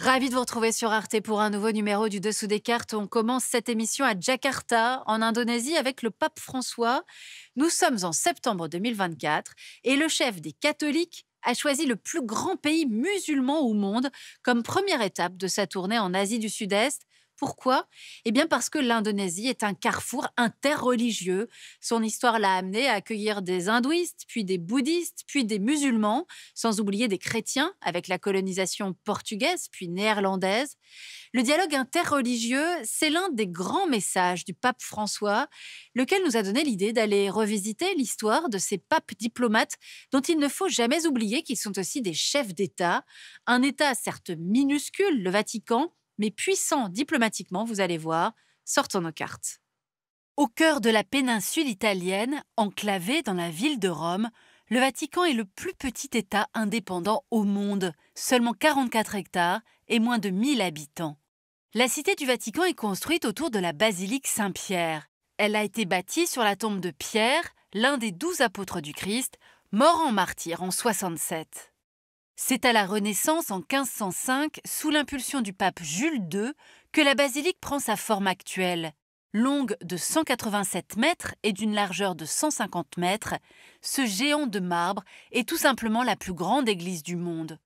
Ravi de vous retrouver sur Arte pour un nouveau numéro du Dessous des cartes. On commence cette émission à Jakarta, en Indonésie, avec le pape François. Nous sommes en septembre 2024 et le chef des catholiques a choisi le plus grand pays musulman au monde comme première étape de sa tournée en Asie du Sud-Est. Pourquoi? Eh bien parce que l'Indonésie est un carrefour interreligieux. Son histoire l'a amené à accueillir des hindouistes, puis des bouddhistes, puis des musulmans, sans oublier des chrétiens avec la colonisation portugaise puis néerlandaise. Le dialogue interreligieux, c'est l'un des grands messages du pape François, lequel nous a donné l'idée d'aller revisiter l'histoire de ces papes diplomates dont il ne faut jamais oublier qu'ils sont aussi des chefs d'État. Un État certes minuscule, le Vatican, mais puissant diplomatiquement, vous allez voir. Sortons nos cartes. Au cœur de la péninsule italienne, enclavé dans la ville de Rome, le Vatican est le plus petit État indépendant au monde, seulement 44 hectares et moins de 1000 habitants. La cité du Vatican est construite autour de la basilique Saint-Pierre. Elle a été bâtie sur la tombe de Pierre, l'un des 12 apôtres du Christ, mort en martyr en 67. C'est à la Renaissance en 1505, sous l'impulsion du pape Jules II, que la basilique prend sa forme actuelle. Longue de 187 mètres et d'une largeur de 150 mètres, ce géant de marbre est tout simplement la plus grande église du monde.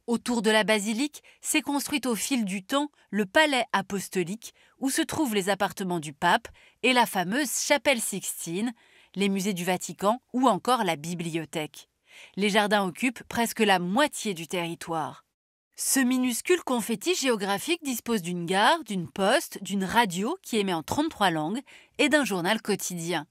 Autour de la basilique s'est construit au fil du temps le palais apostolique où se trouvent les appartements du pape et la fameuse chapelle Sixtine, les musées du Vatican ou encore la bibliothèque. Les jardins occupent presque la moitié du territoire. Ce minuscule confetti géographique dispose d'une gare, d'une poste, d'une radio qui émet en 33 langues et d'un journal quotidien.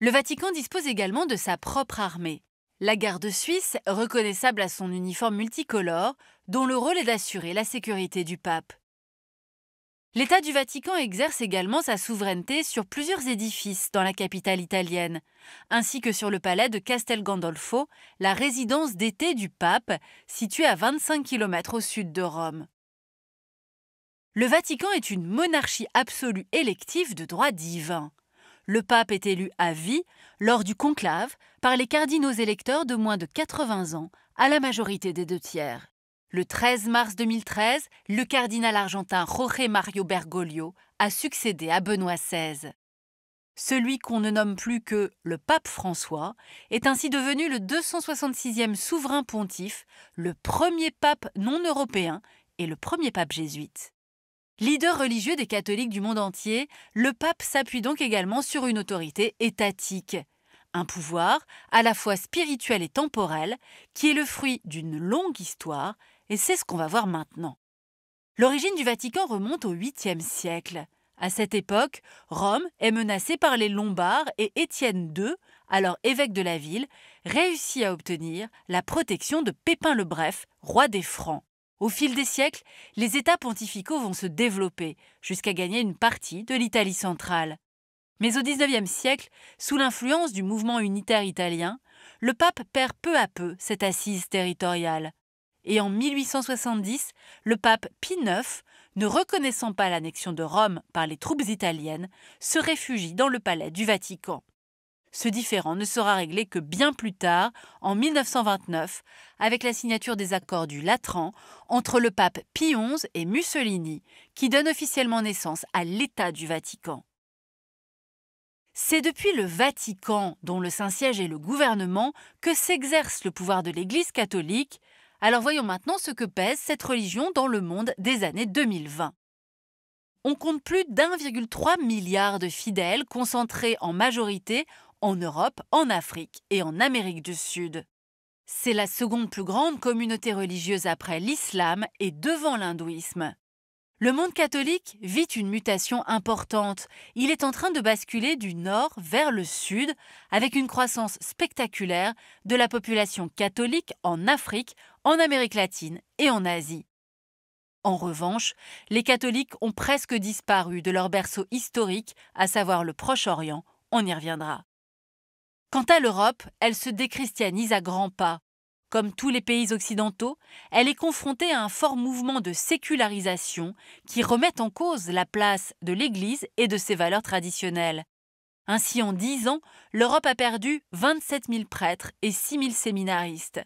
Le Vatican dispose également de sa propre armée. La garde suisse, reconnaissable à son uniforme multicolore, dont le rôle est d'assurer la sécurité du pape. L'État du Vatican exerce également sa souveraineté sur plusieurs édifices dans la capitale italienne, ainsi que sur le palais de Castel Gandolfo, la résidence d'été du pape, située à 25 km au sud de Rome. Le Vatican est une monarchie absolue élective de droit divin. Le pape est élu à vie, lors du conclave, par les cardinaux électeurs de moins de 80 ans, à la majorité des 2/3. Le 13 mars 2013, le cardinal argentin Jorge Mario Bergoglio a succédé à Benoît XVI. Celui qu'on ne nomme plus que le pape François est ainsi devenu le 266e souverain pontife, le premier pape non européen et le premier pape jésuite. Leader religieux des catholiques du monde entier, le pape s'appuie donc également sur une autorité étatique. Un pouvoir à la fois spirituel et temporel qui est le fruit d'une longue histoire. Et c'est ce qu'on va voir maintenant. L'origine du Vatican remonte au 8e siècle. À cette époque, Rome est menacée par les Lombards et Étienne II, alors évêque de la ville, réussit à obtenir la protection de Pépin le Bref, roi des Francs. Au fil des siècles, les États pontificaux vont se développer jusqu'à gagner une partie de l'Italie centrale. Mais au 19e siècle, sous l'influence du mouvement unitaire italien, le pape perd peu à peu cette assise territoriale. Et en 1870, le pape Pie IX, ne reconnaissant pas l'annexion de Rome par les troupes italiennes, se réfugie dans le palais du Vatican. Ce différend ne sera réglé que bien plus tard, en 1929, avec la signature des accords du Latran entre le pape Pie XI et Mussolini, qui donne officiellement naissance à l'État du Vatican. C'est depuis le Vatican, dont le Saint-Siège est le gouvernement, que s'exerce le pouvoir de l'Église catholique. Alors voyons maintenant ce que pèse cette religion dans le monde des années 2020. On compte plus d'1,3 milliard de fidèles concentrés en majorité en Europe, en Afrique et en Amérique du Sud. C'est la seconde plus grande communauté religieuse après l'islam et devant l'hindouisme. Le monde catholique vit une mutation importante. Il est en train de basculer du nord vers le sud avec une croissance spectaculaire de la population catholique en Afrique, en Amérique latine et en Asie. En revanche, les catholiques ont presque disparu de leur berceau historique, à savoir le Proche-Orient. On y reviendra. Quant à l'Europe, elle se déchristianise à grands pas. Comme tous les pays occidentaux, elle est confrontée à un fort mouvement de sécularisation qui remet en cause la place de l'Église et de ses valeurs traditionnelles. Ainsi, en 10 ans, l'Europe a perdu 27 000 prêtres et 6 000 séminaristes.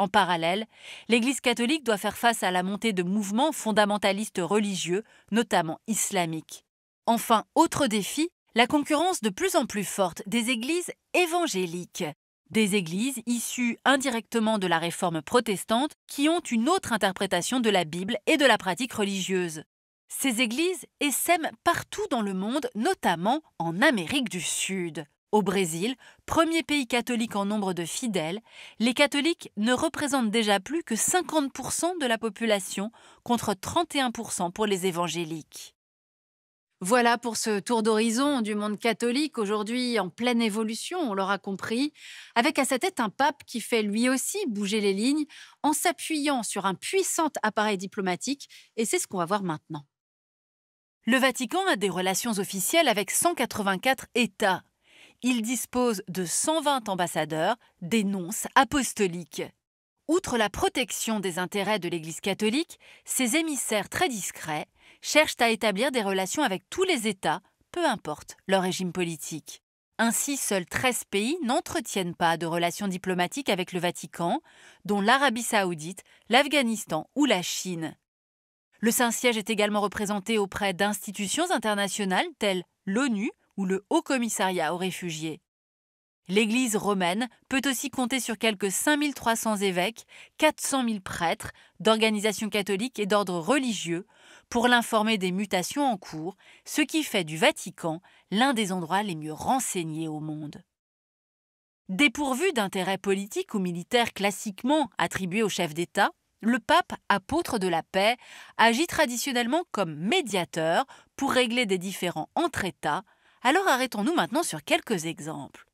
En parallèle, l'Église catholique doit faire face à la montée de mouvements fondamentalistes religieux, notamment islamiques. Enfin, autre défi, la concurrence de plus en plus forte des églises évangéliques. Des églises issues indirectement de la réforme protestante qui ont une autre interprétation de la Bible et de la pratique religieuse. Ces églises essaiment partout dans le monde, notamment en Amérique du Sud. Au Brésil, premier pays catholique en nombre de fidèles, les catholiques ne représentent déjà plus que 50% de la population contre 31% pour les évangéliques. Voilà pour ce tour d'horizon du monde catholique, aujourd'hui en pleine évolution, on l'aura compris, avec à sa tête un pape qui fait lui aussi bouger les lignes en s'appuyant sur un puissant appareil diplomatique, et c'est ce qu'on va voir maintenant. Le Vatican a des relations officielles avec 184 États. Il dispose de 120 ambassadeurs, des nonces apostoliques. Outre la protection des intérêts de l'Église catholique, ses émissaires très discrets cherchent à établir des relations avec tous les États, peu importe leur régime politique. Ainsi, seuls 13 pays n'entretiennent pas de relations diplomatiques avec le Vatican, dont l'Arabie saoudite, l'Afghanistan ou la Chine. Le Saint-Siège est également représenté auprès d'institutions internationales telles l'ONU ou le Haut-Commissariat aux réfugiés. L'Église romaine peut aussi compter sur quelques 5300 évêques, 400 000 prêtres, d'organisations catholiques et d'ordres religieux pour l'informer des mutations en cours, ce qui fait du Vatican l'un des endroits les mieux renseignés au monde. Dépourvu d'intérêts politiques ou militaires classiquement attribués aux chefs d'État, le pape, apôtre de la paix, agit traditionnellement comme médiateur pour régler des différends entre États. Alors arrêtons-nous maintenant sur quelques exemples.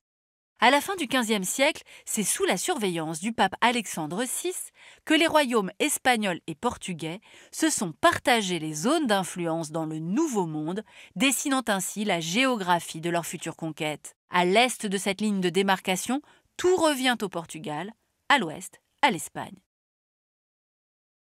À la fin du XVe siècle, c'est sous la surveillance du pape Alexandre VI que les royaumes espagnols et portugais se sont partagés les zones d'influence dans le Nouveau Monde, dessinant ainsi la géographie de leur future conquête. À l'est de cette ligne de démarcation, tout revient au Portugal, à l'ouest, à l'Espagne.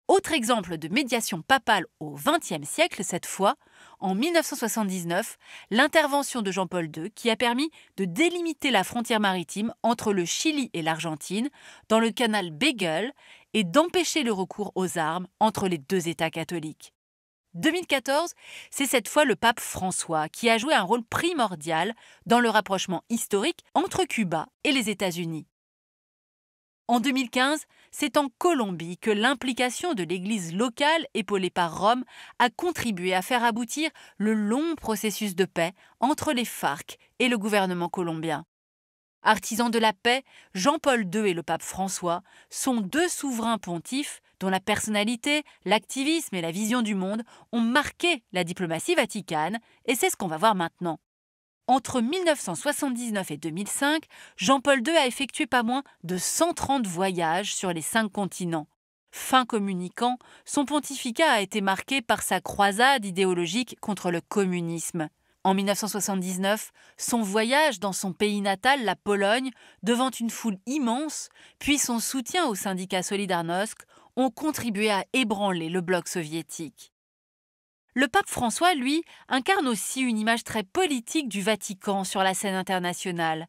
Autre exemple de médiation papale au XXe siècle, cette fois, en 1979, l'intervention de Jean-Paul II qui a permis de délimiter la frontière maritime entre le Chili et l'Argentine dans le canal Beagle et d'empêcher le recours aux armes entre les deux États catholiques. 2014, c'est cette fois le pape François qui a joué un rôle primordial dans le rapprochement historique entre Cuba et les États-Unis. En 2015, c'est en Colombie que l'implication de l'Église locale, épaulée par Rome, a contribué à faire aboutir le long processus de paix entre les FARC et le gouvernement colombien. Artisans de la paix, Jean-Paul II et le pape François sont deux souverains pontifes dont la personnalité, l'activisme et la vision du monde ont marqué la diplomatie vaticane, et c'est ce qu'on va voir maintenant. Entre 1979 et 2005, Jean-Paul II a effectué pas moins de 130 voyages sur les 5 continents. Fin communicant, son pontificat a été marqué par sa croisade idéologique contre le communisme. En 1979, son voyage dans son pays natal, la Pologne, devant une foule immense, puis son soutien au syndicat Solidarnosc ont contribué à ébranler le bloc soviétique. Le pape François, lui, incarne aussi une image très politique du Vatican sur la scène internationale.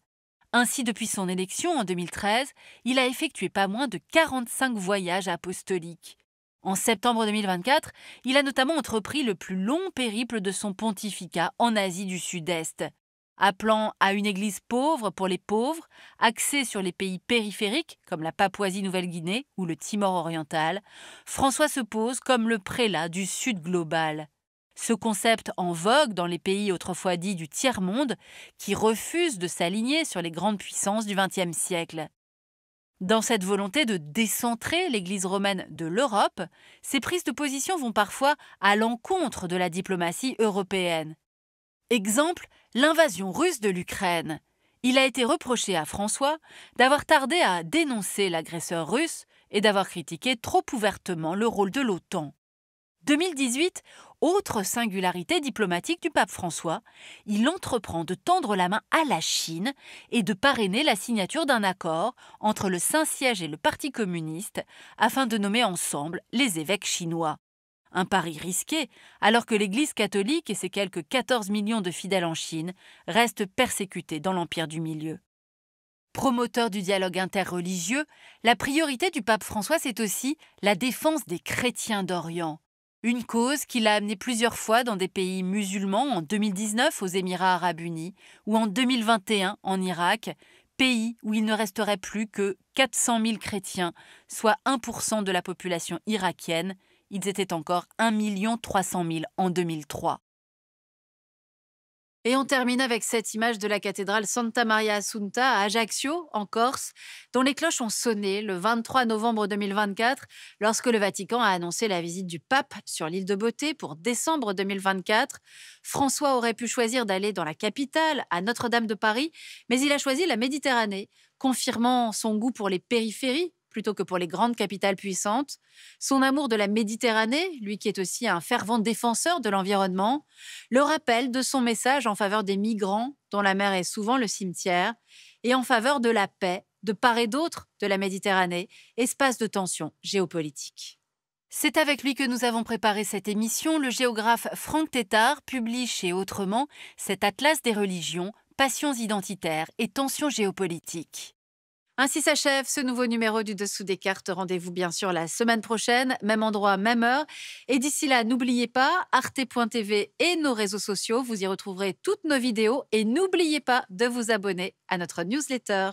Ainsi, depuis son élection en 2013, il a effectué pas moins de 45 voyages apostoliques. En septembre 2024, il a notamment entrepris le plus long périple de son pontificat en Asie du Sud-Est. Appelant à une église pauvre pour les pauvres, axée sur les pays périphériques comme la Papouasie-Nouvelle-Guinée ou le Timor oriental, François se pose comme le prélat du Sud global. Ce concept en vogue dans les pays autrefois dits du tiers-monde, qui refusent de s'aligner sur les grandes puissances du XXe siècle. Dans cette volonté de décentrer l'Église romaine de l'Europe, ces prises de position vont parfois à l'encontre de la diplomatie européenne. Exemple, l'invasion russe de l'Ukraine. Il a été reproché à François d'avoir tardé à dénoncer l'agresseur russe et d'avoir critiqué trop ouvertement le rôle de l'OTAN. 2018, autre singularité diplomatique du pape François, il entreprend de tendre la main à la Chine et de parrainer la signature d'un accord entre le Saint-Siège et le Parti communiste afin de nommer ensemble les évêques chinois. Un pari risqué, alors que l'Église catholique et ses quelques 14 millions de fidèles en Chine restent persécutés dans l'Empire du Milieu. Promoteur du dialogue interreligieux, la priorité du pape François, c'est aussi la défense des chrétiens d'Orient. Une cause qu'il a amenée plusieurs fois dans des pays musulmans, en 2019 aux Émirats arabes unis ou en 2021 en Irak, pays où il ne resterait plus que 400 000 chrétiens, soit 1% de la population irakienne. Ils étaient encore 1 300 000 en 2003. Et on termine avec cette image de la cathédrale Santa Maria Assunta à Ajaccio, en Corse, dont les cloches ont sonné le 23 novembre 2024, lorsque le Vatican a annoncé la visite du pape sur l'île de Beauté pour décembre 2024. François aurait pu choisir d'aller dans la capitale, à Notre-Dame de Paris, mais il a choisi la Méditerranée, confirmant son goût pour les périphéries plutôt que pour les grandes capitales puissantes, son amour de la Méditerranée, lui qui est aussi un fervent défenseur de l'environnement, le rappel de son message en faveur des migrants, dont la mer est souvent le cimetière, et en faveur de la paix, de part et d'autre de la Méditerranée, espace de tension géopolitique. C'est avec lui que nous avons préparé cette émission. Le géographe Franck Tétart publie chez Autrement cet atlas des religions, passions identitaires et tensions géopolitiques. Ainsi s'achève ce nouveau numéro du Dessous des cartes. Rendez-vous bien sûr la semaine prochaine, même endroit, même heure. Et d'ici là, n'oubliez pas, arte.tv et nos réseaux sociaux, vous y retrouverez toutes nos vidéos. Et n'oubliez pas de vous abonner à notre newsletter.